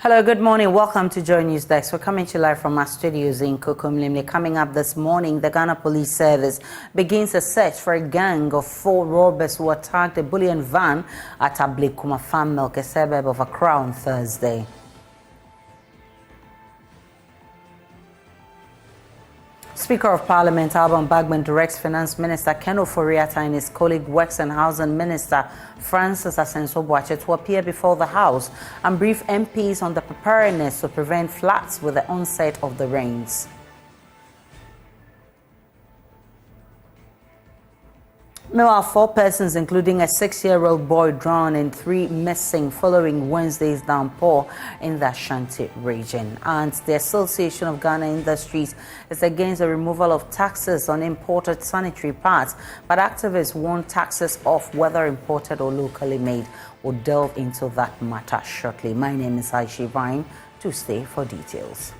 Hello, good morning. Welcome to Joy News Desk. We're coming to you live from our studios in Kokomlimle. Coming up this morning, the Ghana Police Service begins a search for a gang of 4 robbers who attacked a bullion van at Ablekuma farm milk, a suburb of Accra on Thursday. Speaker of Parliament Alban Bagman directs Finance Minister Ken Ofori-Atta and his colleague Works and Housing Minister Francis Asenso-Boakye to appear before the House and brief MPs on the preparedness to prevent floods with the onset of the rains. Meanwhile, 4 persons, including a 6-year-old boy, drowned and 3 missing following Wednesday's downpour in the Ashanti region. And the Association of Ghana Industries is against the removal of taxes on imported sanitary pads, but activists want taxes off whether imported or locally made. We'll delve into that matter shortly. My name is Aisha Vine. To stay for details.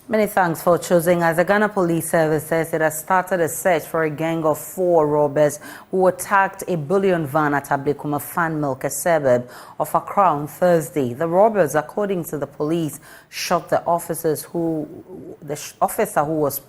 Many thanks for choosing us. The Ghana Police Service says it has started a search for a gang of 4 robbers who attacked a bullion van at Ablekuma Fan Milk, a suburb of Accra on Thursday. The robbers, according to the police, shot the officer who was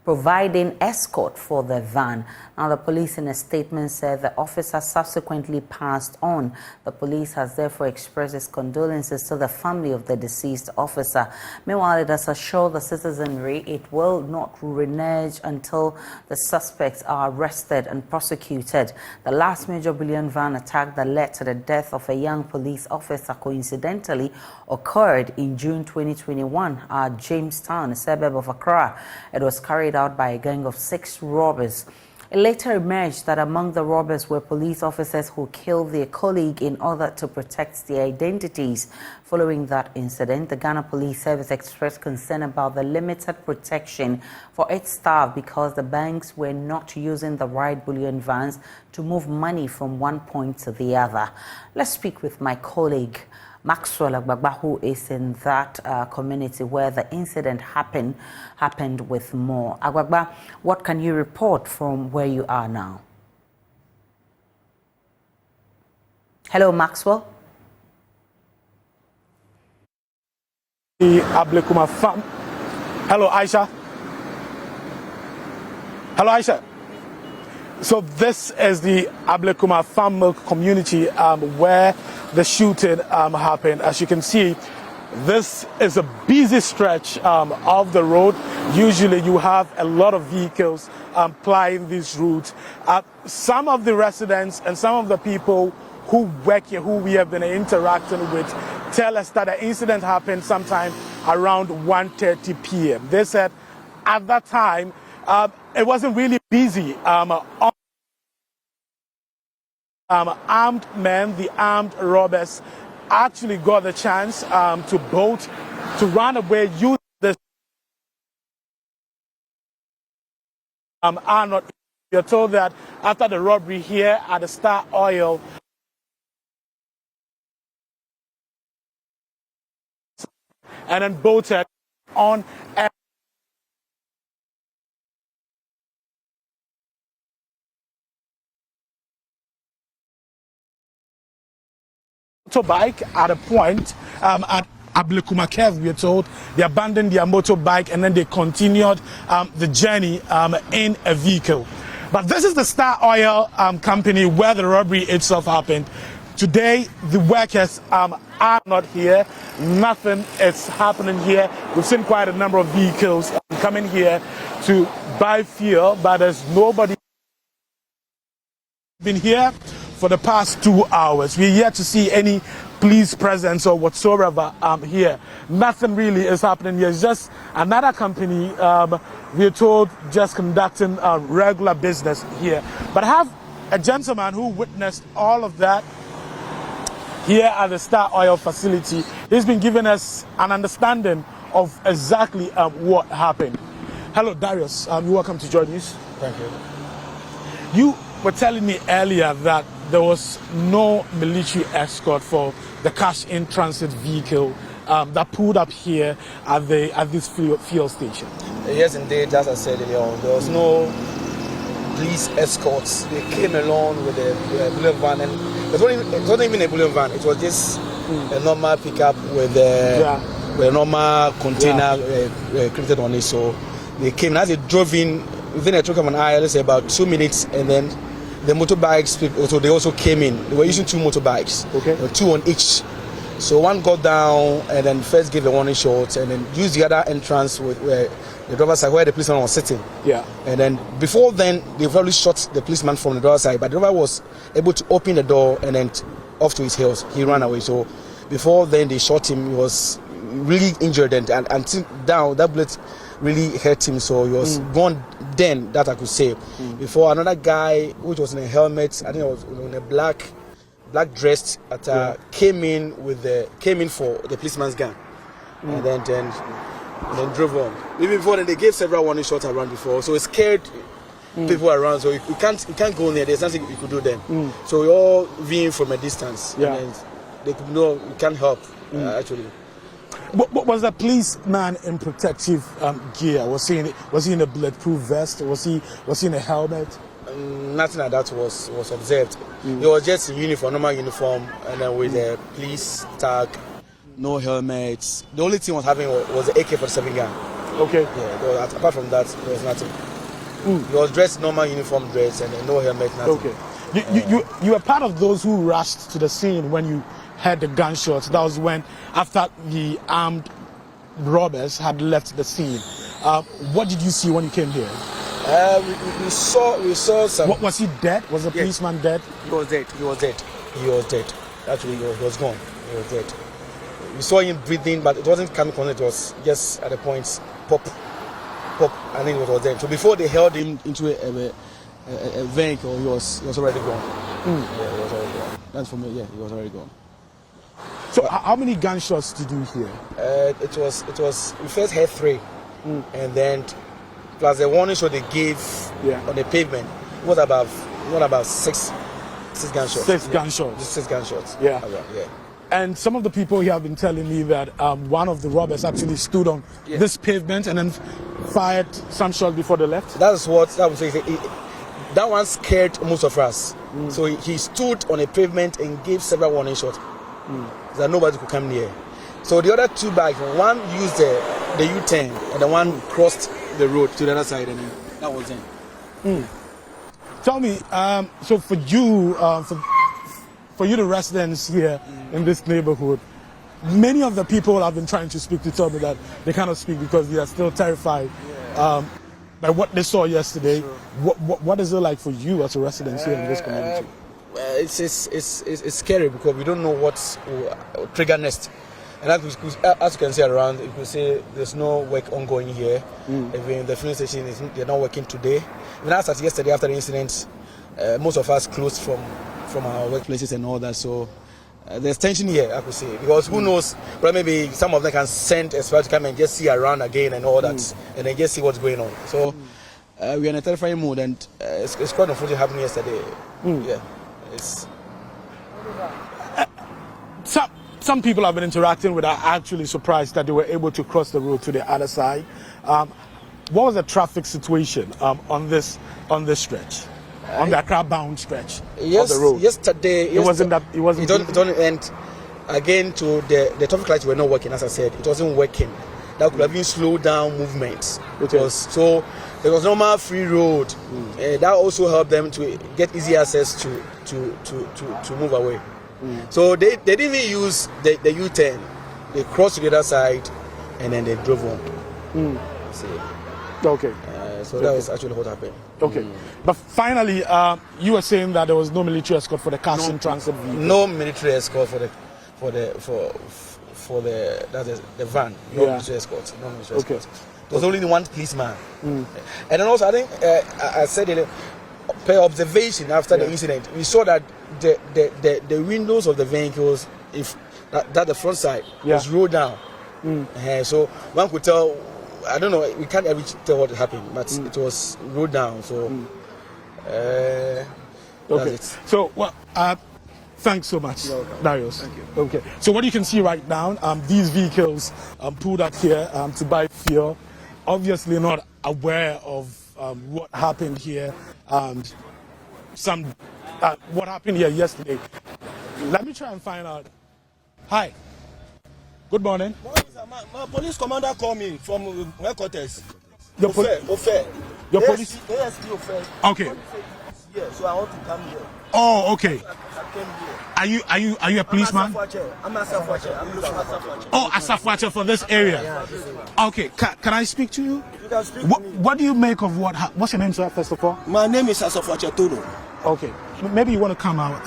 providing escort for the van. Now, the police in a statement said the officer subsequently passed on. The police has therefore expressed its condolences to the family of the deceased officer. Meanwhile, it has assured the citizenry it will not renege until the suspects are arrested and prosecuted. The last major bullion van attack that led to the death of a young police officer coincidentally occurred in June 2021 at Jamestown, a suburb of Accra. It was carried out by a gang of 6 robbers. It later emerged that among the robbers were police officers who killed their colleague in order to protect their identities. Following that incident, the Ghana Police Service expressed concern about the limited protection for its staff because the banks were not using the right bullion vans to move money from one point to the other. Let's speak with my colleague Maxwell Agbagba, who is in that community where the incident happened with more. Agbagba, what can you report from where you are now? Hello, Maxwell. The Ablekuma farm. Hello, Aisha. Hello, Aisha. So this is the Ablekuma farm milk community where the shooting happened. As you can see, this is a busy stretch of the road. Usually you have a lot of vehicles plying these routes. Some of the residents and some of the people who work here, who we have been interacting with, tell us that the incident happened sometime around 1:30 p.m. They said at that time it wasn't really busy. Armed men, the armed robbers, actually got the chance to bolt, to run away, use this. Are not. You're told that after the robbery here at the Star Oil, and then bolted on. Motorbike at a point at Ablekuma Cave, we are told they abandoned their motorbike and then they continued the journey in a vehicle. But this is the Star Oil company where the robbery itself happened. Today, the workers are not here. Nothing is happening here. We've seen quite a number of vehicles coming here to buy fuel, but there's nobody been here for the past 2 hours. We're yet to see any police presence or whatsoever here. Nothing really is happening here. It's just another company, we're told, just conducting regular business here. But I have a gentleman who witnessed all of that. here at the Star Oil facility. He's been giving us an understanding of exactly what happened. Hello, Darius. You're welcome to Joy News. Thank you. You were telling me earlier that there was no military escort for the cash-in transit vehicle that pulled up here at this fuel station. Yes, indeed. As I said earlier on, there was no police escorts. They came along with a bullion van, and it wasn't even a bullion van. It was just a normal pickup with a normal container connected on it. So they came, and as they drove in, within a stroke of an eye, let's say about 2 minutes, and then the motorbikes, so they also came in. They were using 2 motorbikes, okay, 2 on each. So one got down and then first gave a warning shot, and then used the other entrance where the driver's side, where the policeman was sitting. Yeah. And then before then, they probably shot the policeman from the driver's side, but the driver was able to open the door and then off to his heels. He ran away. So before then, they shot him. He was really injured, and until down, that bullet really hurt him. So he was gone then, that I could say. Before, another guy, which was in a helmet, I think it was in a black dressed, came in for the policeman's gun, and then drove on. Even before then, they gave several warning shots around before, so it scared people around. So you can't go near. There's nothing you could do then. So we all viewing from a distance. Yeah. And they could know you can't help actually. What was the policeman in protective gear? Was he in a bulletproof vest? Was he in a helmet? Nothing like that was observed. He was just in uniform, normal uniform, and then with a police tag, no helmets. The only thing was having was the AK-47 gun. Okay. Yeah. Apart from that, there was nothing. He was dressed normal uniform dress and no helmet, nothing. Okay. You were part of those who rushed to the scene when you heard the gunshots. That was when, after the armed robbers had left the scene. What did you see when you came here? We saw some. Was he dead? Was the policeman dead? He was dead. Actually, he was gone. He was dead. We saw him breathing, but it wasn't coming on. It was just at the point, pop, and then it was dead. So before they held him into a vehicle, he was already gone. Yeah, he was already gone. That's for me. Yeah, he was already gone. So how many gunshots did you hear? It was. We first heard 3, and then plus the warning shot they gave on the pavement, it was about 6 gunshots. 6 gunshots. 6 gunshots. Yeah. Yeah. And some of the people here have been telling me that one of the robbers actually stood on this pavement and then fired some shots before they left. That was saying. That one scared most of us. So he stood on a pavement and gave several warning shots. That nobody could come near. So the other 2 bikes, one used the U-turn and the one crossed the road to the other side, and that was it. Tell me, so for you, for you, the residents here in this neighborhood, many of the people I've been trying to speak to tell me that they cannot speak because they are still terrified by what they saw yesterday. Sure. What is it like for you as a resident here in this community? It's scary because we don't know what's trigger next. And as you can see around, you can see there's no work ongoing here. Even the filling station they're not working today. Even as of yesterday after the incident, most of us closed from our workplaces and all that. So there's tension here, I could say, because who knows? But maybe some of them can send experts to come and just see around again and all that, and then just see what's going on. So we're in a terrifying mood, and it's quite unfortunate happening yesterday. Yeah, it's. Some people I've been interacting with are actually surprised that they were able to cross the road to the other side. What was the traffic situation on this stretch, on the Accra-bound stretch of the road? Yesterday it wasn't. And again, to the traffic lights were not working. As I said, it wasn't working. That could have been slowed down movements. So there was normal free road. That also helped them to get easy access to move away. So they didn't even use the U-turn. They crossed to the other side and then they drove on. Okay. So that was actually what happened. Okay. But finally, you were saying that there was no military escort for the cash-in transit vehicle. No military escort for the van. No military escort. No military escort. There was only one policeman. And then also I think I said it, per observation after the incident, we saw that the windows of the vehicles, if that the front side was rolled down. So one could tell. I don't know. We can't ever tell what happened, but it was rolled down. So that's it. So thanks so much, Darius. Thank you. Okay. So what you can see right now, these vehicles pulled up here to buy fuel. Obviously not aware of what happened here. What happened here yesterday. Let me try and find out. Hi. Good morning. My police commander called me from headquarters. Your police? ASP Ofe. Okay. Yeah, so I want to come here. Oh, okay. I came here. Are you a policeman? I'm a Asaf. I'm looking at Asaf. Oh, Asaf Watcher for this area. Okay. Can I speak to you? You can speak to me. What do you make of what's your name, sir? First of all. My name is Asaf Tono. Okay. Maybe you want to come out.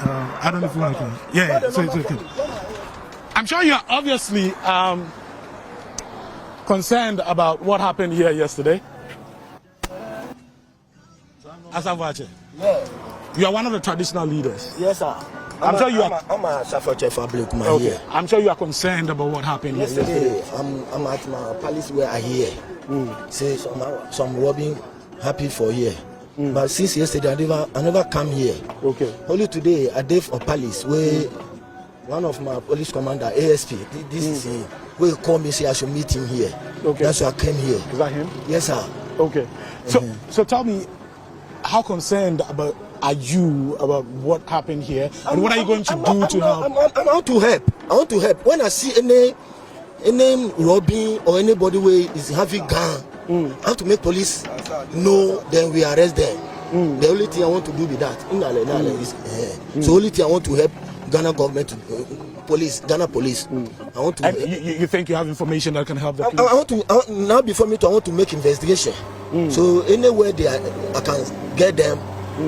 I don't know if you want to come. Yeah. So it's okay. I'm sure you're obviously concerned about what happened here yesterday. Asaf Watcher. Yeah. You are one of the traditional leaders. Yes, sir. I'm sure you are. I'm a Safache for ablekuma Okay. here. I'm sure you are concerned about what happened yesterday. I'm at my palace where I hear. Say some robbing happy for here. But since yesterday I never come here. Okay. Only today I did for palace where one of my police commander ASP. This is him. Where he called me say I should meet him here. Okay. That's why I came here. Is that him? Yes, sir. Okay. So tell me, how concerned are you about what happened here, and what are you going to do to help? I want to help. I want to help. When I see any robbing or anybody where is having gun, I have to make police know. Then we arrest them. The only thing I want to do with that, so only thing I want to help Ghana government, Ghana police. I want to. And you think you have information that can help the police? I want to now before me to I want to make investigation. So anywhere I can get them,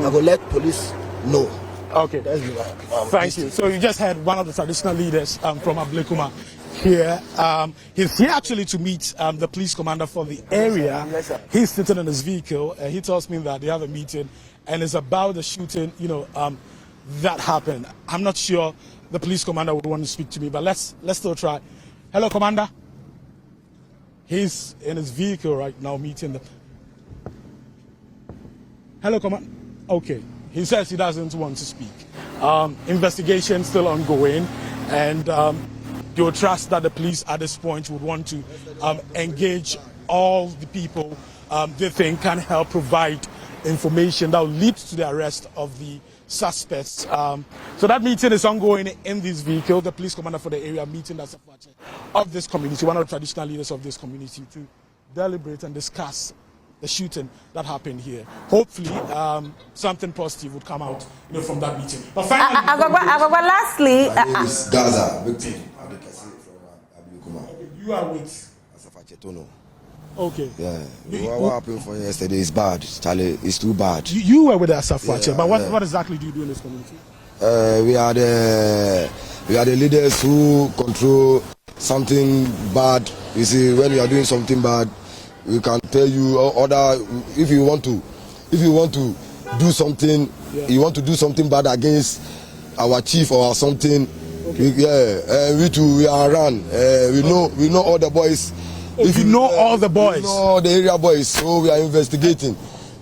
I will let police know. Okay. Thank you. So you just had one of the traditional leaders from ablekuma here. He's here actually to meet the police commander for the area. Yes, sir. He's sitting in his vehicle. He tells me that they have a meeting and it's about the shooting, that happened. I'm not sure the police commander would want to speak to me, but let's still try. Hello, Commander. He's in his vehicle right now meeting the... Hello, Commander. Okay. He says he doesn't want to speak. Investigation still ongoing, and they will trust that the police at this point would want to engage all the people they think can help provide information that will lead to the arrest of the suspects. So that meeting is ongoing in this vehicle. The police commander for the area meeting that's of this community, one of the traditional leaders of this community, to deliberate and discuss the shooting that happened here. Hopefully, something positive would come out from that meeting. But finally, lastly, my name is Gaza, victim from ablekuma. you are with Asaf Tono. Okay. Yeah. What happened for yesterday is bad, Charlie. It's too bad. You were with the Asaf Watcher, but what, yeah. what exactly do you do in this community? We are the leaders who control something bad. You see, when you are doing something bad, we can tell you other. If you want to do something, you want to do something bad against our chief or something. Okay. We too, we are around. We know all the boys. If you know all the boys, we know all the area boys, so we are investigating.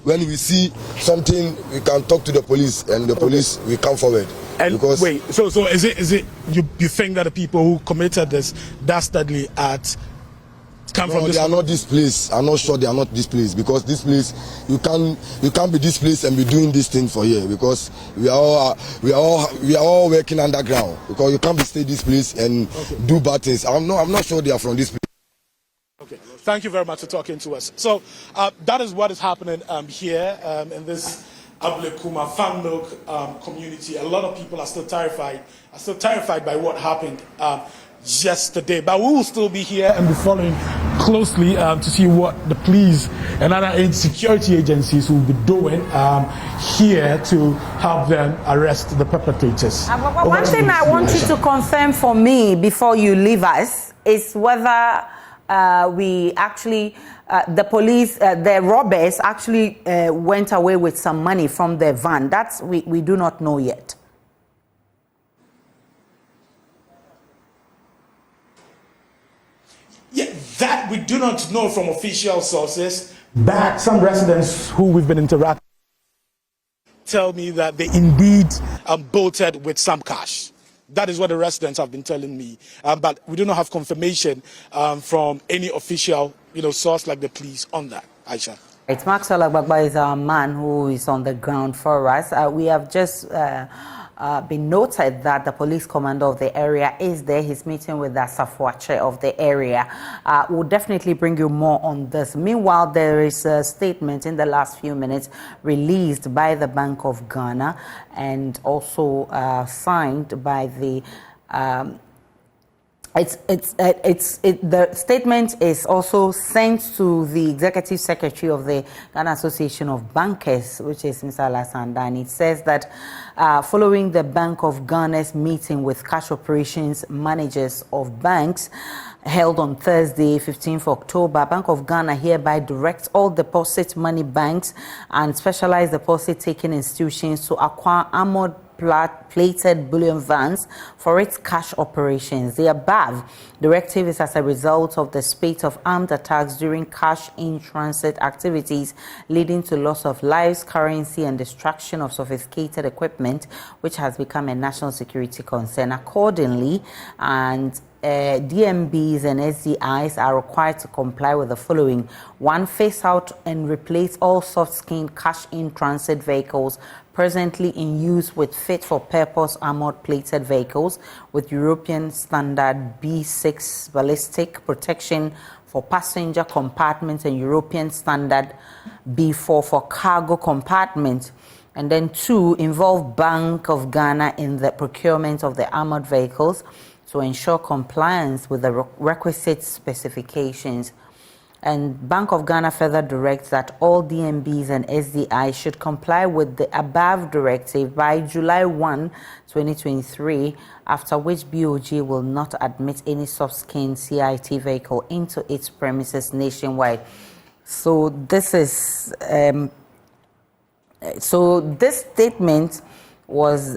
When we see something, we can talk to the police, and the police will come forward. And because wait, so is it you think that the people who committed this dastardly act come from this? They are not this place. I'm not sure they are not this place, because this place you can't be this place and be doing this thing for here, because we are all working underground, because you can't be stay this place and do bad things. I'm not sure they are from this place. Okay, thank you very much for talking to us. So that is what is happening here in this ablekuma fan milk community. A lot of people are still terrified by what happened yesterday, but we will still be here and be following closely to see what the police and other security agencies will be doing here to help them arrest the perpetrators. One thing I want you to confirm for me before you leave us is whether we actually, the police, the robbers actually went away with some money from their van. That's we do not know yet. That we do not know from official sources, but some residents who we've been interacting tell me that they indeed bolted with some cash. That is what the residents have been telling me, but we do not have confirmation from any official, source like the police on that. Aisha. Right, Maxwell Agbagba is our man who is on the ground for us. We have just been noted that the police commander of the area is there. He's meeting with the Safuache of the area. We'll definitely bring you more on this. Meanwhile, there is a statement in the last few minutes released by the Bank of Ghana and also signed by the the statement is also sent to the executive secretary of the Ghana Association of Bankers, which is Mr. Alassane, and it says that following the Bank of Ghana's meeting with cash operations managers of banks held on Thursday, 15th October, Bank of Ghana hereby directs all deposit money banks and specialized deposit taking institutions to acquire armored plated bullion vans for its cash operations. The above directive is as a result of the spate of armed attacks during cash in transit activities, leading to loss of lives, currency, and destruction of sophisticated equipment, which has become a national security concern. Accordingly, and DMBs and SDIs are required to comply with the following: 1. Phase out and replace all soft-skinned cash-in transit vehicles presently in use with fit-for-purpose armored plated vehicles with European standard B6 ballistic protection for passenger compartments and European standard B4 for cargo compartments. And then 2. Involve Bank of Ghana in the procurement of the armored vehicles to ensure compliance with the requisite specifications. And Bank of Ghana further directs that all DMBs and SDI should comply with the above directive by July 1, 2023, after which BOG will not admit any soft-skinned CIT vehicle into its premises nationwide. So this is this statement was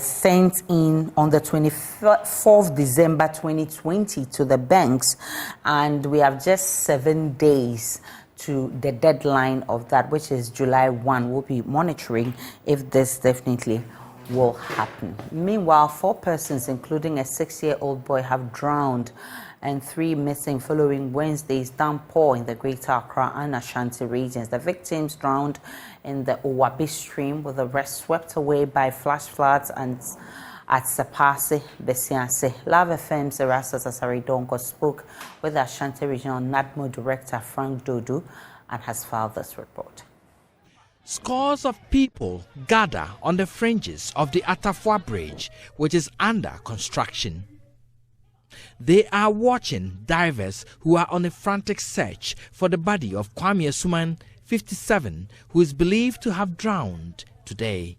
sent in on the 24th December 2020 to the banks, and we have just 7 days to the deadline of that, which is July 1. We'll be monitoring if this definitely will happen. Meanwhile, 4 persons, including a 6-year-old boy, have drowned and 3 missing following Wednesday's downpour in the Greater Accra and Ashanti regions. The victims drowned in the Owabi stream, with the rest swept away by flash floods and at Sapase, Besiase. Love FM's Erastus Asaridongo spoke with the Ashanti Regional NADMO Director Frank Dodu and has filed this report. Scores of people gather on the fringes of the Atafua Bridge, which is under construction. They are watching divers who are on a frantic search for the body of Kwame Asuman, 57, who is believed to have drowned today.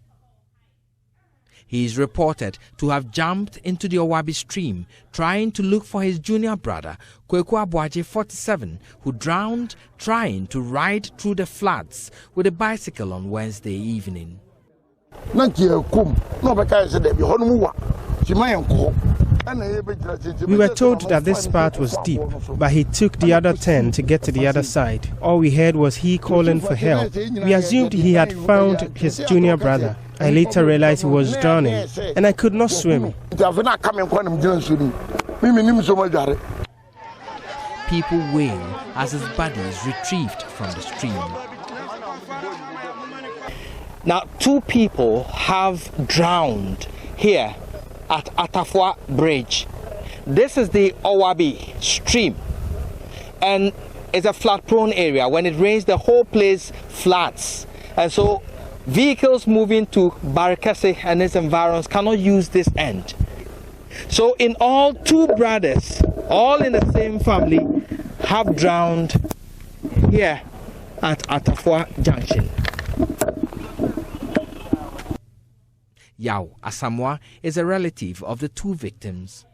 He is reported to have jumped into the Owabi stream trying to look for his junior brother, Kweku Abuaje, 47, who drowned trying to ride through the floods with a bicycle on Wednesday evening. We were told that this part was deep, but he took the other turn to get to the other side. All we heard was he calling for help. We assumed he had found his junior brother. I later realized he was drowning, and I could not swim. People wail as his body is retrieved from the stream. Now, 2 people have drowned here at Atafua Bridge. This is the Owabi stream, and it's a flood-prone area. When it rains, the whole place floods, and so vehicles moving to Barikese and its environs cannot use this end. So in all, 2 brothers, all in the same family, have drowned here at Atafua Junction. Yao Asamoah is a relative of the 2 victims.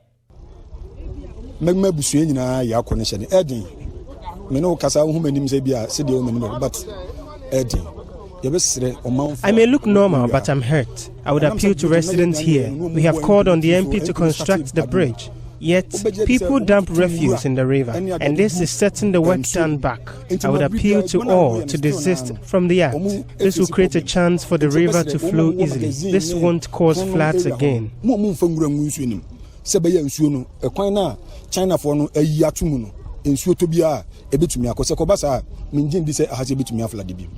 I may look normal, but I'm hurt. I would appeal to residents here. We have called on the MP to construct the bridge. Yet, people dump refuse in the river, and this is setting the work done back. I would appeal to all to desist from the act. This will create a chance for the river to flow easily. This won't cause floods again. China for no yatumuno in Suetobia, a bit to me, Akosakobasa, Minjin Disse has a bit to me after the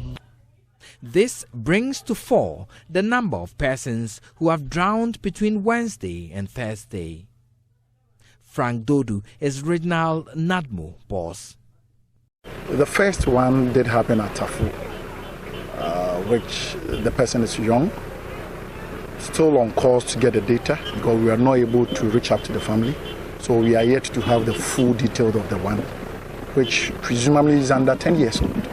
This brings to 4 the number of persons who have drowned between Wednesday and Thursday. Frank Dodu is Regional NADMO boss. The first one did happen at Tafu, which the person is young, still on course to get the data because we are not able to reach out to the family. So we are yet to have the full details of the one, which presumably is under 10 years old.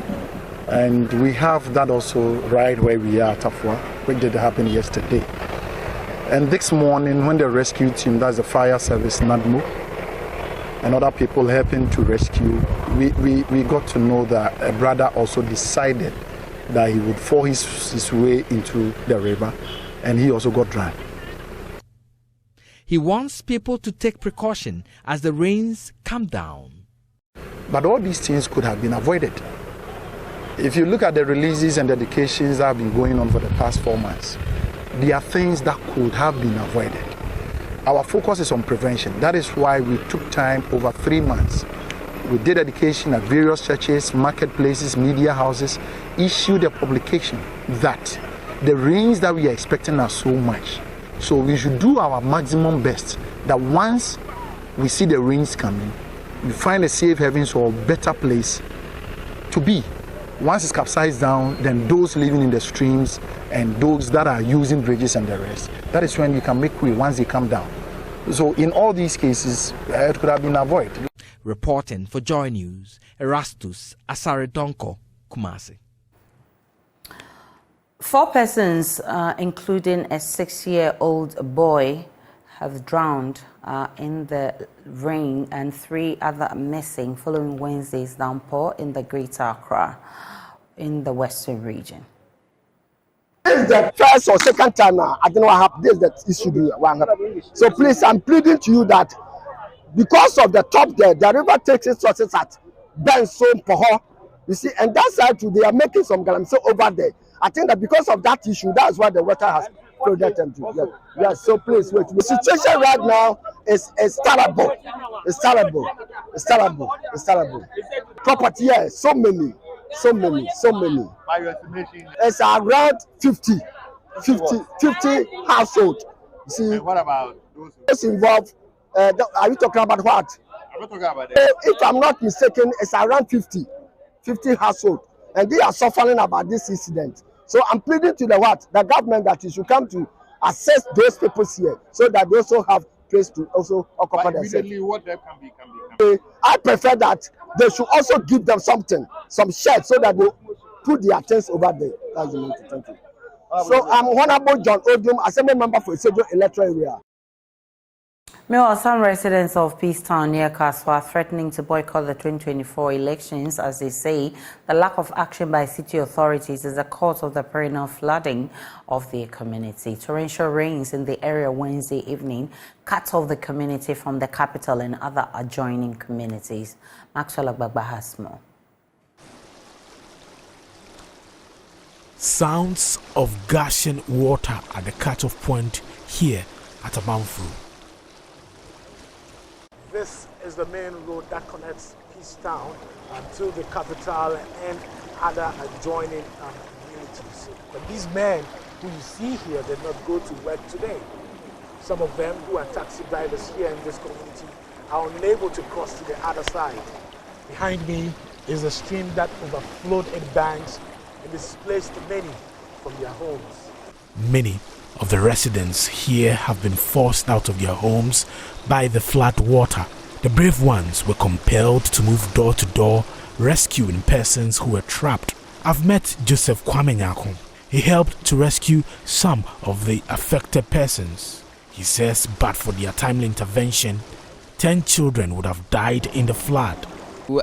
And we have that also right where we are at Tafua, which did happen yesterday. And this morning when the rescue team, that's the fire service, NADMO, and other people helping to rescue, we got to know that a brother also decided that he would fall his way into the river, and he also got drowned. He wants people to take precaution as the rains come down. But all these things could have been avoided. If you look at the releases and dedications that have been going on for the past 4 months, there are things that could have been avoided. Our focus is on prevention. That is why we took time over 3 months. We did education at various churches, marketplaces, media houses, issued a publication that the rains that we are expecting are so much. So we should do our maximum best that once we see the rains coming, we find a safe havens or better place to be. Once it's capsized down, then those living in the streams and those that are using bridges and the rest, that is when you can make way once they come down. So in all these cases, it could have been avoided. Reporting for Joy News, Erastus Asaredonko, Kumasi. 4 persons, including a 6-year-old boy, have drowned in the rain, and 3 other are missing following Wednesday's downpour in the Greater Accra in the Western region. This is the first or second time now. I don't know what happened. This is the issue. So please, I'm pleading to you that because of the top there, the river takes its sources at Benson, Poho. You see, and that side too, they are making some galamsey over there. I think that because of that issue, that's why the water has flooded them to. Yes. Yes. So please wait. The situation right now is terrible. It's terrible. It's terrible. It's terrible. Property here, so many. By your estimation, it's around 50 households. See, and what about those involved? Are you talking about what? I'm not talking about that. If I'm not mistaken, it's around 50 households, and they are suffering about this incident. So I'm pleading to the government that it should come to assess those people here, so that they also have place to also occupy themselves. Immediately, what that can be. I prefer that they should also give them something, some shed, so that they put their things over there. That's the main thing. Thank you. So I'm Honorable John Odium, Assembly Member for Isejo Electoral Area. Meanwhile, some residents of Peacetown near Kaswa are threatening to boycott the 2024 elections as they say the lack of action by city authorities is the cause of the perennial flooding of their community. Torrential rains in the area Wednesday evening cut off the community from the capital and other adjoining communities. Maxwell Agbagba has more. Sounds of gushing water at the cut-off point here at Abamfu. This is the main road that connects Peacetown to the capital and other adjoining communities. But these men who you see here did not go to work today. Some of them who are taxi drivers here in this community are unable to cross to the other side. Behind me is a stream that overflowed its banks and displaced many from their homes. Many of the residents here have been forced out of their homes by the flood water. The brave ones were compelled to move door to door, rescuing persons who were trapped. I've met Joseph Kwame Nyako. He helped to rescue some of the affected persons. He says, but for their timely intervention, 10 children would have died in the flood.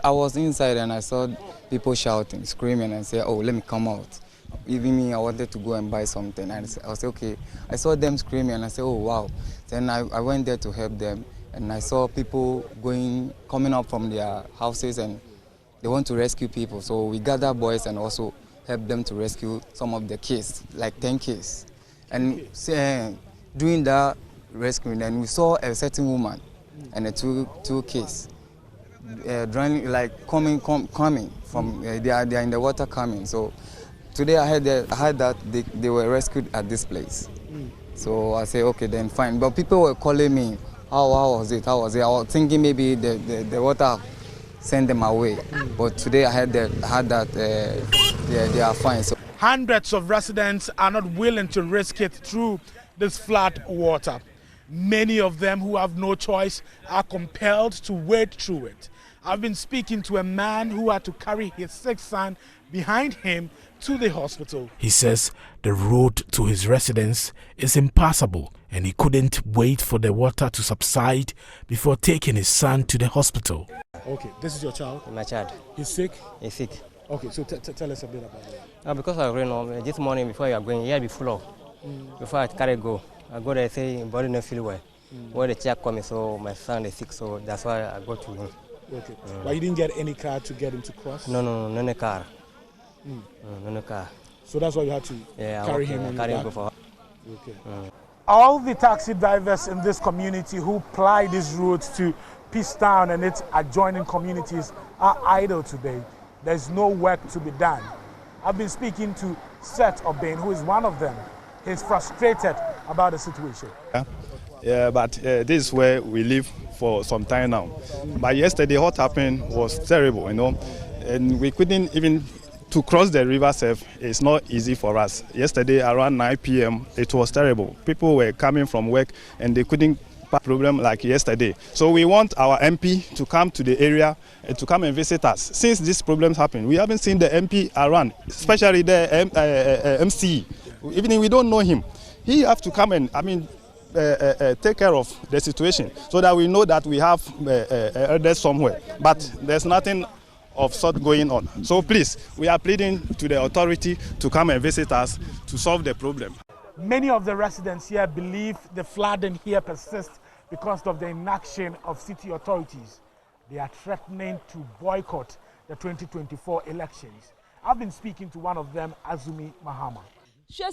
I was inside and I saw people shouting, screaming, and say, "Oh, let me come out." Even me, I wanted to go and buy something. And I said, okay. I saw them screaming and I said, "Oh, wow." Then I went there to help them. and I saw people coming up from their houses and they want to rescue people. So we gather boys and also help them to rescue some of the kids, like 10 kids. And doing that rescuing, and we saw a certain woman and the two kids drowning, like coming from they are in the water coming. So today I heard that they were rescued at this place. So I say, okay, then fine. But people were calling me, how was it? I was thinking maybe the water sent them away. But today I heard that they are fine. So Hundreds of residents are not willing to risk it through this flood water. Many of them who have no choice are compelled to wade through it. I've been speaking to a man who had to carry his sick son behind him to the hospital. He says the road to his residence is impassable and he couldn't wait for the water to subside before taking his son to the hospital. Okay, this is your child? My child. He's sick? He's sick. Okay, so tell us a bit about that. Because I ran this morning before you are going, here before I carry go. I go there say body not feel well. When the check coming, so my son is sick, so that's why I go to him. Okay, but you didn't get any car to get him to cross? No car. No car. So that's why you had to carry him on carry your him go back? for Okay. All the taxi drivers in this community who ply these roads to Peace Town and its adjoining communities are idle today. There's no work to be done. I've been speaking to Seth Obin, who is one of them. He's frustrated about the situation. Yeah, but this is where we live for some time now. But yesterday, what happened was terrible, and we couldn't even to cross the river surf. It's not easy for us. Yesterday, around 9 p.m., it was terrible. People were coming from work and they couldn't problem like yesterday. So we want our MP to come to the area and to come and visit us. Since these problems happened, we haven't seen the MP around, especially the MC. Even if we don't know him, he have to come and take care of the situation so that we know that we have elders somewhere. But there's nothing of sort going on. So please, we are pleading to the authority to come and visit us to solve the problem. Many of the residents here believe the flooding here persists because of the inaction of city authorities. They are threatening to boycott the 2024 elections. I've been speaking to one of them, Azumi Mahama. She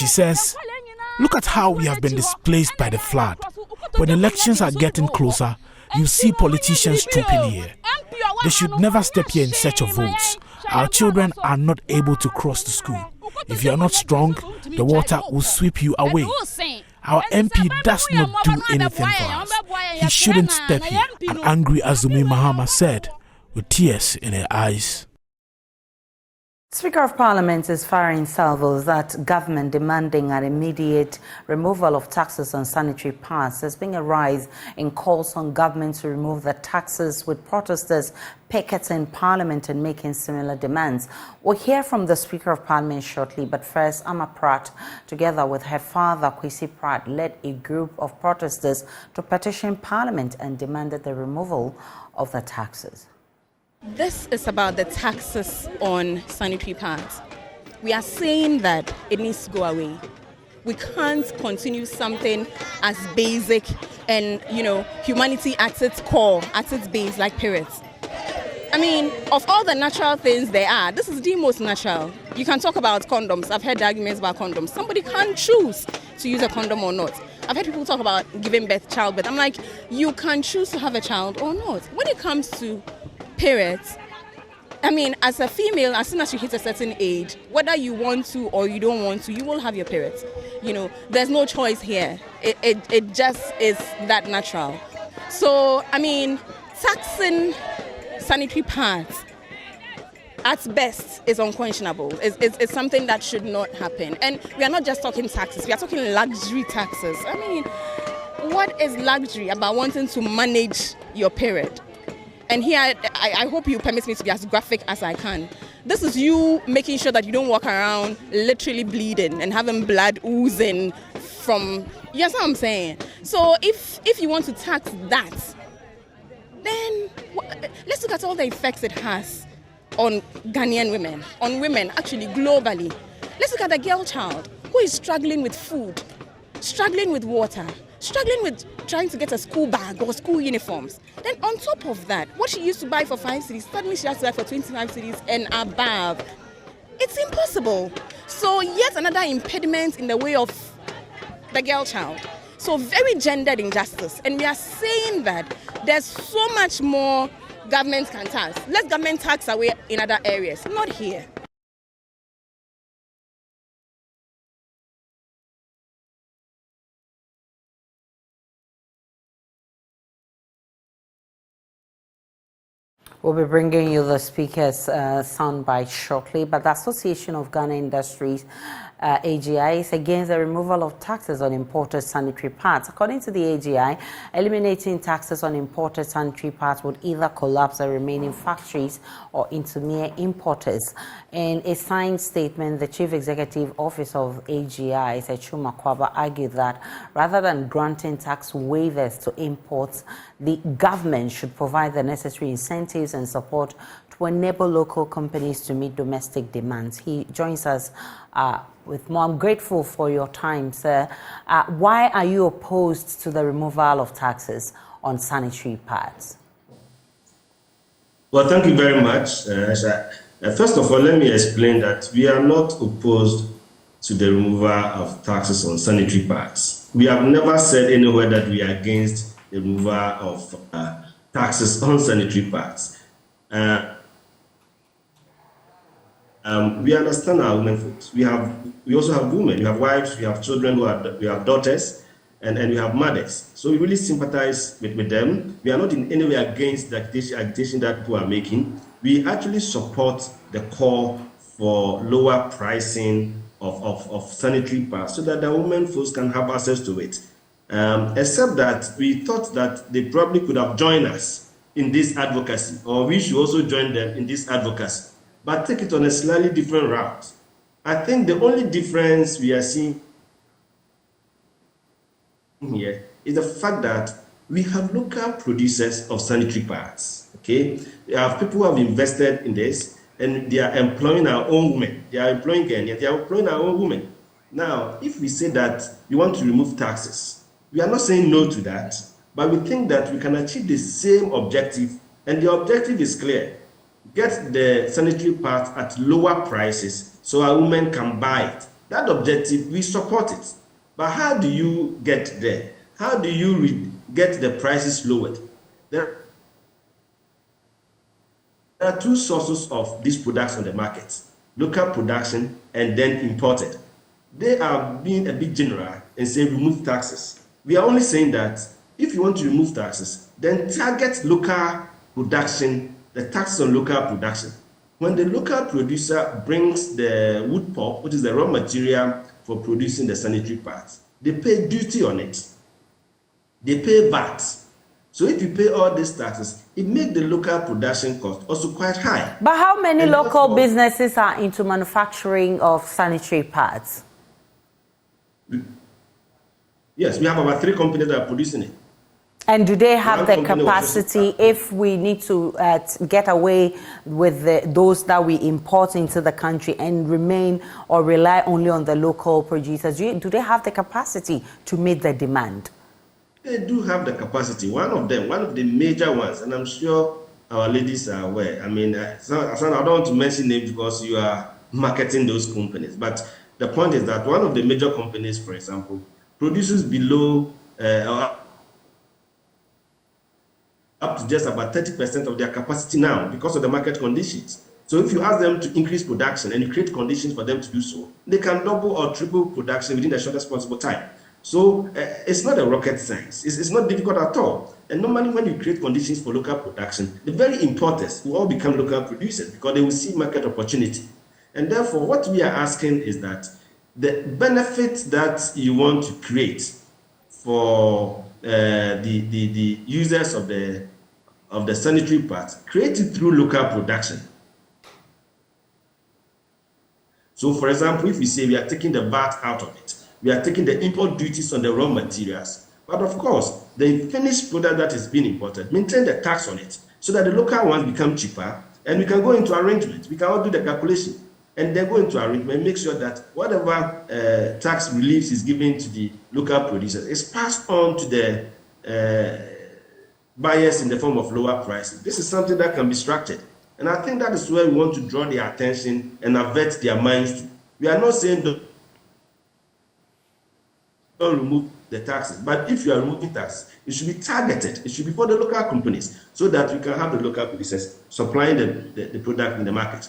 says, look at how we have been displaced by the flood. When elections are getting closer, you see politicians trooping here. They should never step here in search of votes. Our children are not able to cross to school. If you are not strong, the water will sweep you away. Our MP does not do anything for us. He shouldn't step here, an angry Azumi Mahama said, with tears in her eyes. Speaker of Parliament is firing salvos at government demanding an immediate removal of taxes on sanitary pads. There's been a rise in calls on government to remove the taxes, with protesters picketing Parliament and making similar demands. We'll hear from the Speaker of Parliament shortly, but first, Amma Pratt, together with her father, Kwesi Pratt, led a group of protesters to petition Parliament and demanded the removal of the taxes. This is about the taxes on sanitary pads. We are saying that it needs to go away. We can't continue something as basic and, humanity at its core, at its base, like periods. I mean, of all the natural things there are, this is the most natural. You can talk about condoms. I've heard arguments about condoms. Somebody can choose to use a condom or not. I've heard people talk about giving birth, childbirth. I'm like, you can choose to have a child or not. When it comes to periods, I mean, as a female, as soon as you hit a certain age, whether you want to or you don't want to, you will have your periods. There's no choice here. It just is that natural. So, I mean, taxing sanitary pads at best is unquestionable. It's something that should not happen. And we are not just talking taxes, we are talking luxury taxes. I mean, what is luxury about wanting to manage your period? And here, I hope you permit me to be as graphic as I can. This is you making sure that you don't walk around literally bleeding and having blood oozing from, you know what I'm saying? So if you want to tax that, then let's look at all the effects it has on Ghanaian women, on women actually globally. Let's look at the girl child who is struggling with food, struggling with water, struggling with trying to get a school bag or school uniforms. Then on top of that, what she used to buy for 5 cedis, suddenly she has to buy for 25 cedis and above. It's impossible. So yet another impediment in the way of the girl child. So very gendered injustice. And we are saying that there's so much more government can tax. Let government tax away in other areas, not here. We'll be bringing you the speaker's soundbite shortly, but the Association of Ghana Industries, AGI, is against the removal of taxes on imported sanitary pads. According to the AGI, eliminating taxes on imported sanitary pads would either collapse the remaining factories or into mere importers. In a signed statement, the Chief Executive Officer of AGI, Sechuma Kwaba, argued that rather than granting tax waivers to imports, the government should provide the necessary incentives and support to enable local companies to meet domestic demands. He joins us with more. I'm grateful for your time, sir. Why are you opposed to the removal of taxes on sanitary pads? Well, thank you very much. First of all, let me explain that we are not opposed to the removal of taxes on sanitary pads. We have never said anywhere that we are against the removal of taxes on sanitary pads. We understand our women folks. We also have women. We have wives. We have children. We have daughters, and we have mothers. So we really sympathize with them. We are not in any way against the agitation that people are making. We actually support the call for lower pricing of sanitary pads so that the women folks can have access to it. Except that we thought that they probably could have joined us in this advocacy, or we should also join them in this advocacy, but take it on a slightly different route. I think the only difference we are seeing here is the fact that we have local producers of sanitary pads. Okay, we have people who have invested in this, and they are employing our own women. They are employing Ghanaians. They are employing our own women. Now, if we say that we want to remove taxes, we are not saying no to that, but we think that we can achieve the same objective, and the objective is clear. Get the sanitary pads at lower prices so our women can buy it. That objective, we support it. But how do you get there? How do you get the prices lowered? There are two sources of these products on the market: local production and then imported. They are being a bit general and saying remove taxes. We are only saying that if you want to remove taxes, then target local production, the taxes on local production. When the local producer brings the wood pulp, which is the raw material for producing the sanitary pads, they pay duty on it. They pay VAT. So if you pay all these taxes, it makes the local production cost also quite high. But how many local businesses are into manufacturing of sanitary pads? Yes, we have about 3 companies that are producing it. And do they have the capacity, if we need to get away with those that we import into the country and remain or rely only on the local producers, do they have the capacity to meet the demand? They do have the capacity. One of the major ones, and I'm sure our ladies are aware. I mean, I don't want to mention names because you are marketing those companies. But the point is that one of the major companies, for example, produces below up to just about 30% of their capacity now because of the market conditions. So if you ask them to increase production and you create conditions for them to do so, they can double or triple production within the shortest possible time. So it's not a rocket science. It's not difficult at all. And normally when you create conditions for local production, the very importers will all become local producers because they will see market opportunity. And therefore, what we are asking is that the benefits that you want to create for the users of the sanitary pads, create it through local production. So, for example, if we say we are taking the VAT out of it, we are taking the import duties on the raw materials, But of course, the finished product that is being imported, maintain the tax on it so that the local ones become cheaper, and we can go into arrangement. We can all do the calculation and then go into arrangement, make sure that whatever tax reliefs is given to the local producers is passed on to the buyers in the form of lower prices. This is something that can be structured. And I think that is where we want to draw their attention and avert their minds to. We are not saying don't remove the taxes, but if you are removing taxes, it should be targeted. It should be for the local companies so that we can have the local producers supplying the product in the market.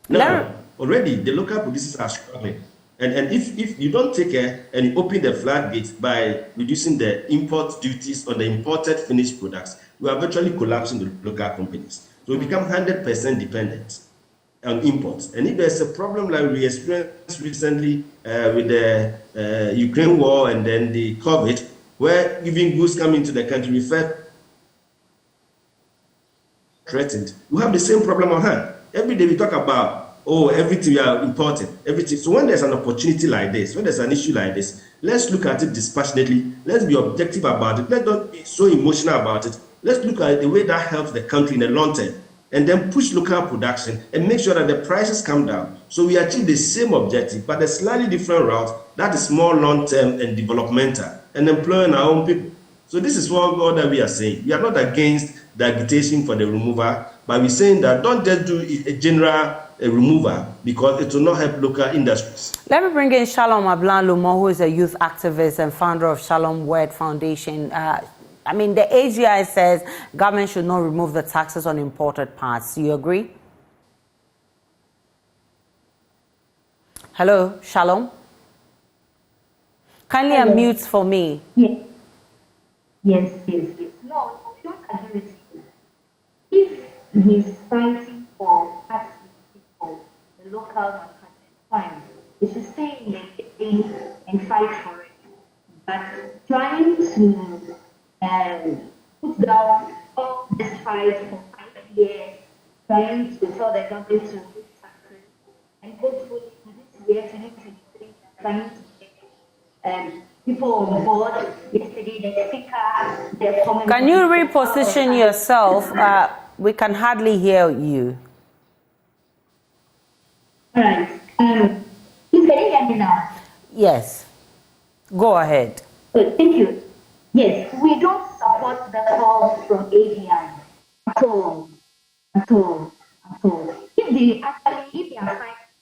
Now, already the local producers are struggling. And if you don't take care and you open the floodgates by reducing the import duties on the imported finished products, you are virtually collapsing the local companies. So we become 100% dependent on imports. And if there's a problem like we experienced recently with the Ukraine war and then the COVID, where even goods come into the country, we felt threatened. We have the same problem on hand. Every day we talk about, oh, everything we are importing, everything. So when there's an opportunity like this, when there's an issue like this, let's look at it dispassionately. Let's be objective about it. Let's not be so emotional about it. Let's look at the way that helps the country in the long term, and then push local production and make sure that the prices come down. So we achieve the same objective, but a slightly different route that is more long-term and developmental and employing our own people. So this is what all that we are saying. We are not against the agitation for the removal, but we're saying that don't just do a general removal because it will not help local industries. Let me bring in Shalom Ablan Lumo, who is a youth activist and founder of Shalom Word Foundation. I mean, the AGI says government should not remove the taxes on imported parts. Do you agree? Hello, Shalom? Kindly unmute for me. Yes. Yes. No, I don't agree with you. If he's fighting for tax for the local manufacturing, fine. He should stay in the state and fight for it. But trying to put down all this fight for 5 years, trying to tell the government to reduce taxes, and hopefully this year, 2023, trying to get people on board. Yesterday, the speaker, the comment. Can you reposition yourself? We can hardly hear you. All right. You can hear me now? Yes. Go ahead. Good, thank you. Yes, we don't support the call from AGI at all. If they are fighting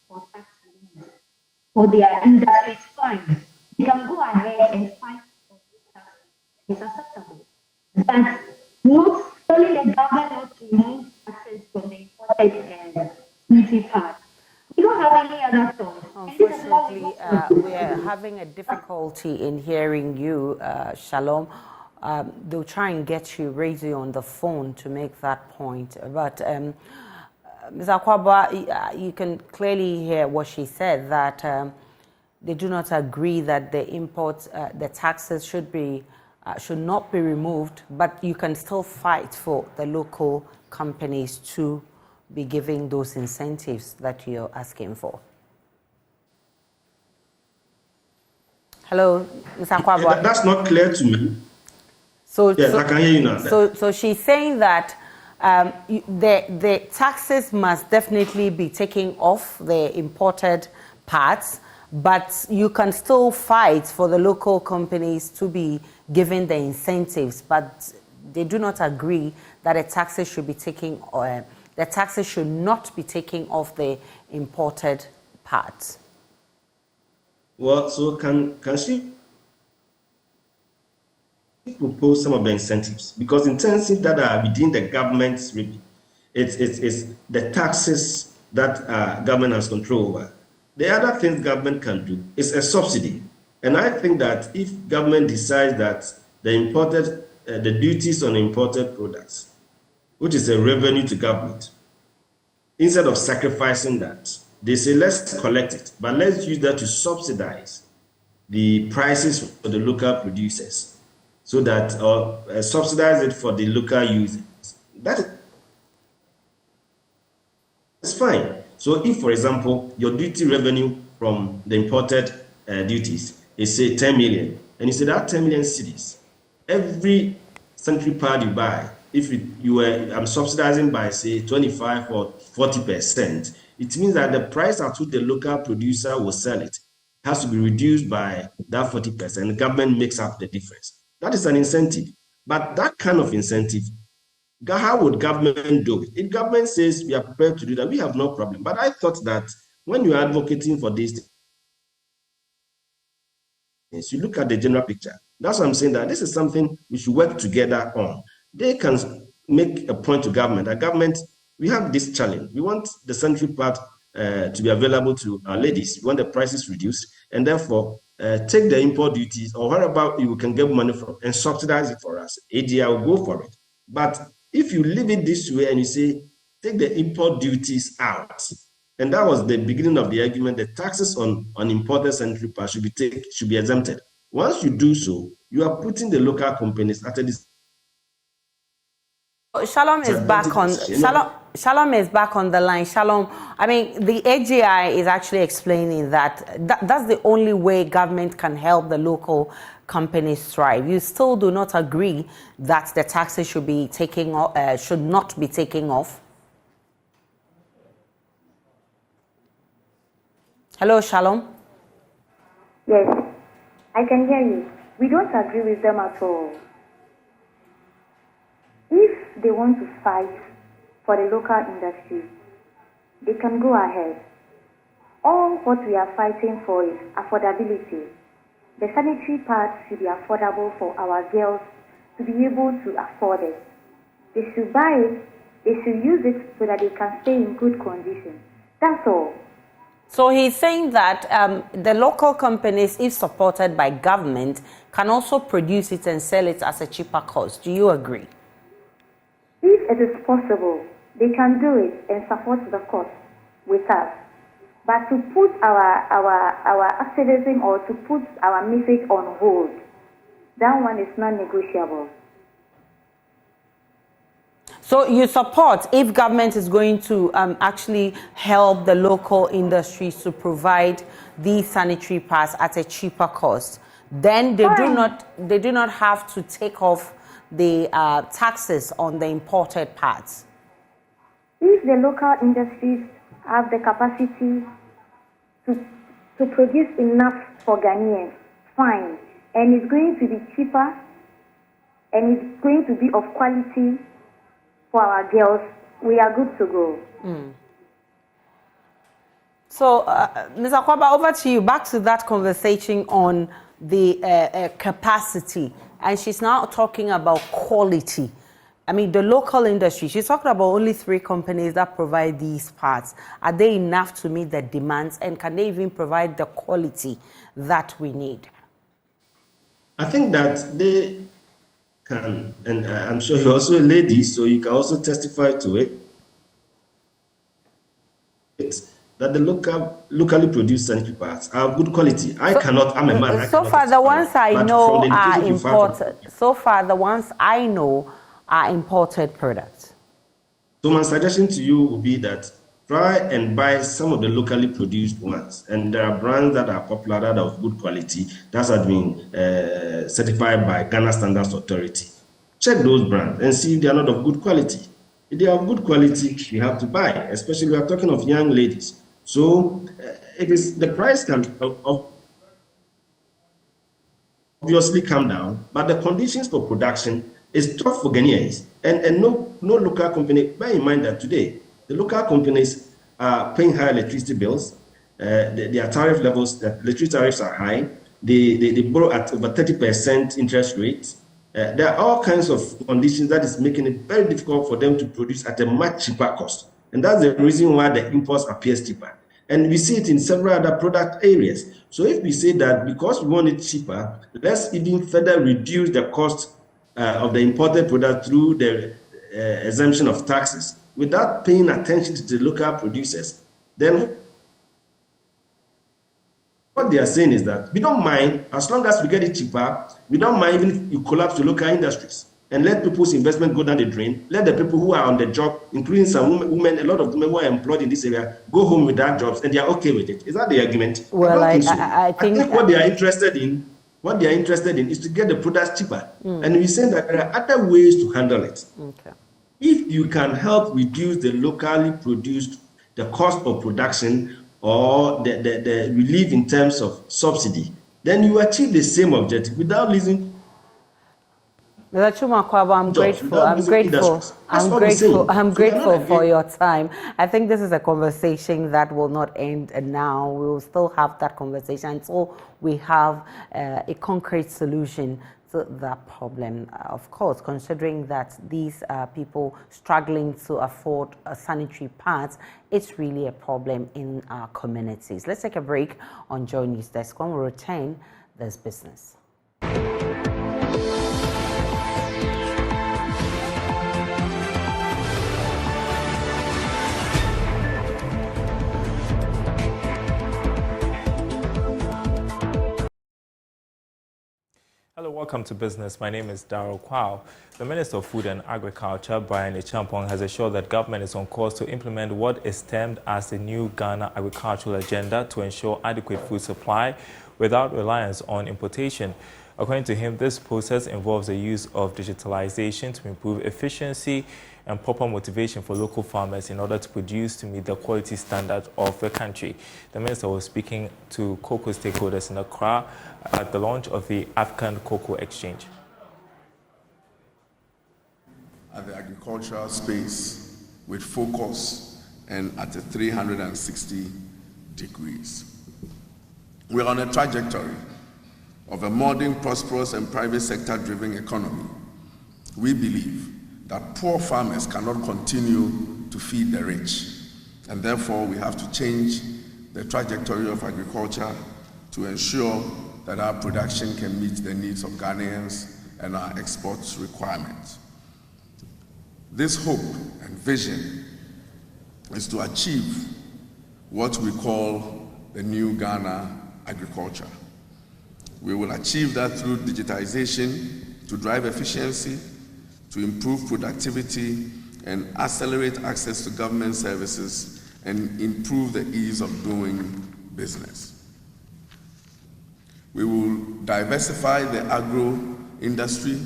for tax relief for their industry, it's fine. They can go ahead and fight for tax relief. It's acceptable. But not only the government not to remove taxes from the imported military part. We don't have any other thoughts. Unfortunately, we are having a difficulty in hearing you, Shalom. They'll try and get you radio on the phone to make that point. But Ms. Akwaba, you can clearly hear what she said, that they do not agree that the imports, the taxes should not be removed, but you can still fight for the local companies to be giving those incentives that you're asking for. Hello, Ms. Akwaba. That's not clear to me. Yes, I can hear you now. So she's saying that the taxes must definitely be taken off the imported parts, but you can still fight for the local companies to be given the incentives, but they do not agree that the taxes should be taken, the taxes should not be taken off the imported parts. Well, so can she propose some of the incentives? Because incentives that are within the government's remit, it's the taxes that government has control over. The other things government can do is a subsidy. And I think that if government decides that the duties on imported products, which is a revenue to government, instead of sacrificing that, they say, let's collect it, but let's use that to subsidize the prices for the local producers, so that, subsidize it for the local users. That is fine. So if, for example, your duty revenue from the imported duties is, say, 10 million, and you say that 10 million cedis every sanitary pad you buy, if I'm subsidizing by say 25 or 40%, it means that the price at which the local producer will sell it has to be reduced by that 40%. The government makes up the difference. That is an incentive. But that kind of incentive, how would government do it? If government says we are prepared to do that, we have no problem. But I thought that when you are advocating for these things, you look at the general picture. That's why I'm saying that this is something we should work together on. They can make a point to government that government, we have this challenge. We want the sanitary pad to be available to our ladies. We want the prices reduced, and therefore take the import duties or wherever you can get money from and subsidize it for us. ADI will go for it. But if you leave it this way and you say, take the import duties out, and that was the beginning of the argument, the taxes on imported sanitary pads should be exempted. Once you do so, you are putting the local companies at a disadvantage. Shalom is back on. Shalom is back on the line. Shalom, I mean, the AGI is actually explaining that that's the only way government can help the local companies thrive. You still do not agree that the taxes should not be taken off? Hello, Shalom. Yes, I can hear you. We don't agree with them at all. If they want to fight for the local industry, they can go ahead. All what we are fighting for is affordability. The sanitary pads should be affordable for our girls to be able to afford it. They should buy it, they should use it so that they can stay in good condition. That's all. So he's saying that the local companies, if supported by government, can also produce it and sell it at a cheaper cost. Do you agree? If it is possible, they can do it and support the cost with us. But to put our activism or to put our message on hold, that one is not negotiable. So you support if government is going to actually help the local industries to provide these sanitary pads at a cheaper cost, then they do not have to take off the taxes on the imported pads. If the local industries have the capacity to produce enough for Ghanaians, fine. And it's going to be cheaper and it's going to be of quality for our girls, we are good to go. So, Ms. Akwaba, over to you. Back to that conversation on the capacity. And she's now talking about quality. I mean, the local industry, she's talking about only 3 companies that provide these parts. Are they enough to meet the demands? And can they even provide the quality that we need? I think that they can, and I'm sure you're also a lady, so you can also testify to it. That the locally produced sanitary pads are of good quality. I'm a man. So far, the ones I know are imported. So far, the ones I know are imported products. So my suggestion to you would be that try and buy some of the locally produced ones. And there are brands that are popular, that are of good quality, that have been certified by Ghana Standards Authority. Check those brands and see if they are not of good quality. If they are of good quality, you have to buy, especially we are talking of young ladies. So the price can obviously come down, but the conditions for production is tough for Ghanaians. And no local company, bear in mind that today, the local companies are paying high electricity bills. Their tariff levels, the electricity tariffs are high. They borrow at over 30% interest rates. There are all kinds of conditions that is making it very difficult for them to produce at a much cheaper cost. And that's the reason why the imports appears cheaper. And we see it in several other product areas. So if we say that because we want it cheaper, let's even further reduce the cost of the imported product through the exemption of taxes without paying attention to the local producers, then what they are saying is that we don't mind, as long as we get it cheaper, we don't mind even if you collapse the local industries and let people's investment go down the drain. Let the people who are on the job, including some women, a lot of women who are employed in this area, go home with their jobs and they are okay with it. Is that the argument? Well, I think think what they are interested in What they are interested in is to get the products cheaper. And we say that there are other ways to handle it. Okay. If you can help reduce the locally produced, the cost of production, or the relief in terms of subsidy, then you achieve the same objective without losing. Mr. Chumakwabo, I'm grateful for your time. I think this is a conversation that will not end now. We will still have that conversation until we have a concrete solution to that problem. Of course, considering that these people struggling to afford sanitary pads, it's really a problem in our communities. Let's take a break on Joy News Desk. When we return, there's business. Hello, welcome to Business. My name is Darryl Kwao. The Minister of Food and Agriculture, Brian Echampong, has assured that government is on course to implement what is termed as the new Ghana agricultural agenda to ensure adequate food supply without reliance on importation. According to him, this process involves the use of digitalization to improve efficiency and proper motivation for local farmers in order to produce to meet the quality standard of the country. The minister was speaking to cocoa stakeholders in Accra at the launch of the African Cocoa Exchange. At the agricultural space with focus and at a 360 degrees. We're on a trajectory of a modern, prosperous and private sector driven economy. We believe that poor farmers cannot continue to feed the rich, and therefore we have to change the trajectory of agriculture to ensure that our production can meet the needs of Ghanaians and our exports requirements. This hope and vision is to achieve what we call the new Ghana agriculture. We will achieve that through digitization to drive efficiency, to improve productivity and accelerate access to government services and improve the ease of doing business. We will diversify the agro industry,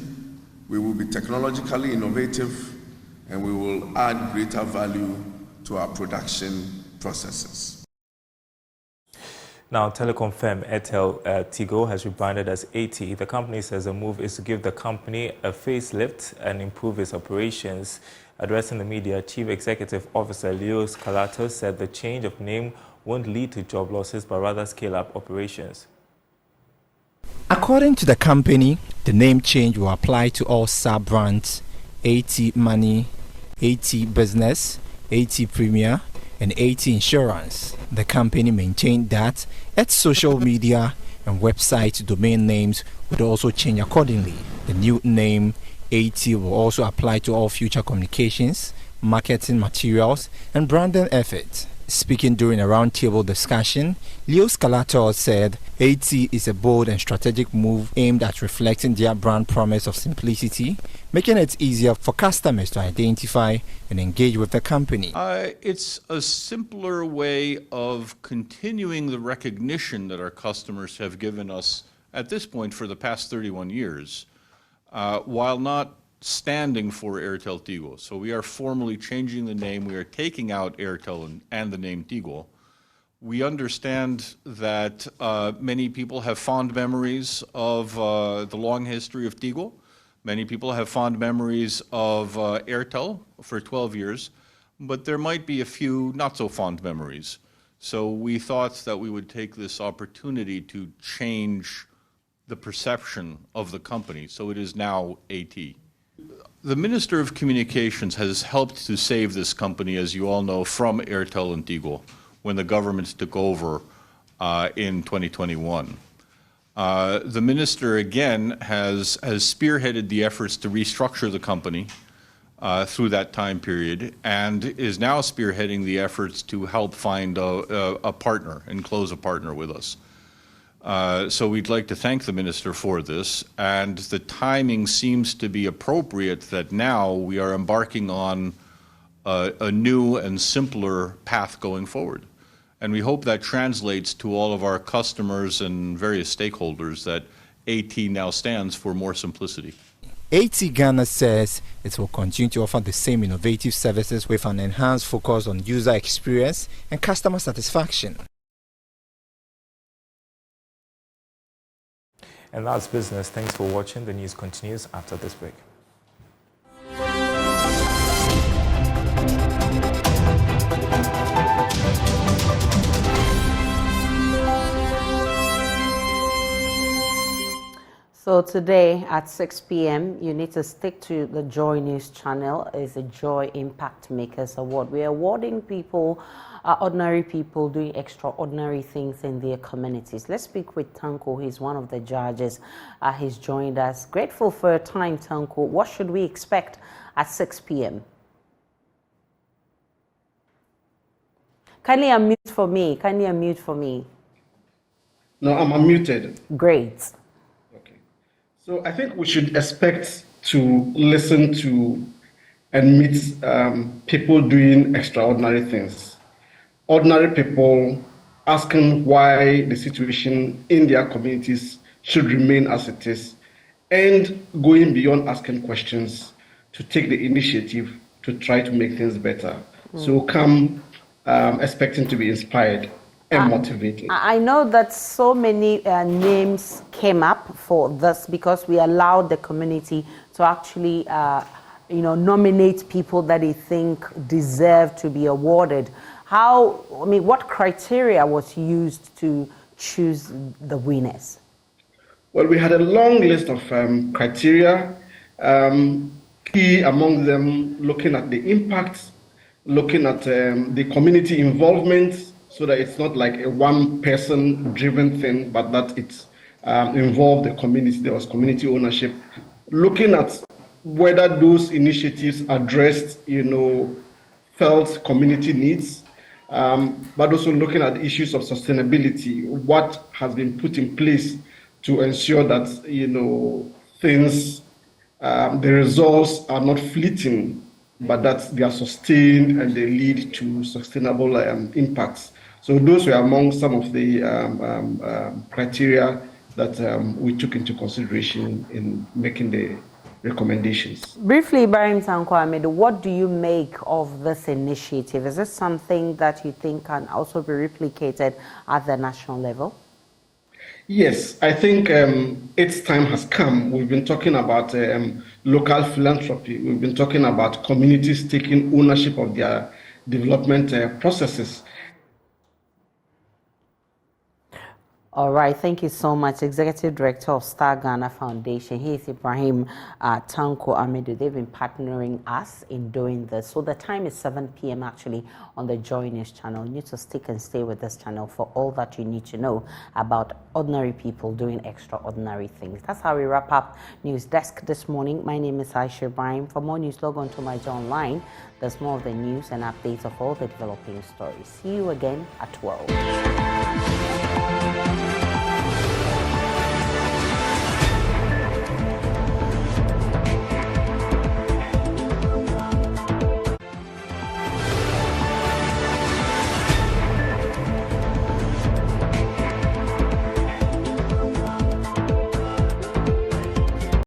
we will be technologically innovative, and we will add greater value to our production processes. Now, telecom firm Airtel Tigo has rebranded as AT. The company says the move is to give the company a facelift and improve its operations. Addressing the media, Chief Executive Officer Leo Scalato said the change of name won't lead to job losses, but rather scale up operations. According to the company, the name change will apply to all sub-brands: AT Money, AT Business, AT Premier, and AT Insurance. The company maintained that its social media and website domain names would also change accordingly. The new name AT will also apply to all future communications, marketing materials, and branding efforts. Speaking during a roundtable discussion, Leo Scalato said AT is a bold and strategic move aimed at reflecting their brand promise of simplicity, making it easier for customers to identify and engage with the company. It's a simpler way of continuing the recognition that our customers have given us at this point for the past 31 years, while not standing for Airtel Tigo. So we are formally changing the name. We are taking out Airtel and the name Tigo. We understand that many people have fond memories of the long history of Tigo. Many people have fond memories of Airtel for 12 years, but there might be a few not so fond memories. So we thought that we would take this opportunity to change the perception of the company. So it is now AT. The Minister of Communications has helped to save this company, as you all know, from Airtel and Tigo when the government took over in 2021. The minister, again, has spearheaded the efforts to restructure the company through that time period and is now spearheading the efforts to help find a partner and close a partner with us. So we'd like to thank the minister for this, and the timing seems to be appropriate that now we are embarking on a new and simpler path going forward. And we hope that translates to all of our customers and various stakeholders that AT now stands for more simplicity. AT Ghana says it will continue to offer the same innovative services with an enhanced focus on user experience and customer satisfaction. And that's business. Thanks for watching. The news continues after this break. So today at 6 p.m., you need to stick to the Joy News channel. It's a Joy Impact Makers Award. We're awarding people, ordinary people doing extraordinary things in their communities. Let's speak with Tanko. He's one of the judges. He's joined us. Grateful for your time, Tanko. What should we expect at 6 p.m.? Kindly unmute for me. Kindly unmute for me. No, I'm unmuted. Great. So I think we should expect to listen to and meet people doing extraordinary things. Ordinary people asking why the situation in their communities should remain as it is, and going beyond asking questions to take the initiative to try to make things better. So come expecting to be inspired and motivated. I know that so many names came up for this because we allowed the community to actually, nominate people that they think deserve to be awarded. What criteria was used to choose the winners? Well, we had a long list of criteria, key among them looking at the impact, looking at the community involvement, so that it's not like a one-person driven thing, but that it involved the community. There was community ownership. Looking at whether those initiatives addressed, felt community needs, but also looking at the issues of sustainability. What has been put in place to ensure that, things, the results are not fleeting, but that they are sustained and they lead to sustainable impacts. So those were among some of the criteria that we took into consideration in making the recommendations. Briefly, Ibrahim Tanko Ahmed, what do you make of this initiative? Is this something that you think can also be replicated at the national level? Yes, I think its time has come. We've been talking about local philanthropy. We've been talking about communities taking ownership of their development processes. All right, thank you so much. Executive Director of Star Ghana Foundation. He is Ibrahim Tanko Ahmed. They've been partnering us in doing this. So the time is 7 p.m. actually on the Joy News channel. You need to stick and stay with this channel for all that you need to know about ordinary people doing extraordinary things. That's how we wrap up News Desk this morning. My name is Aisha Ibrahim. For more news, log on to my Joy Online. There's more of the news and updates of all the developing stories. See you again at 12.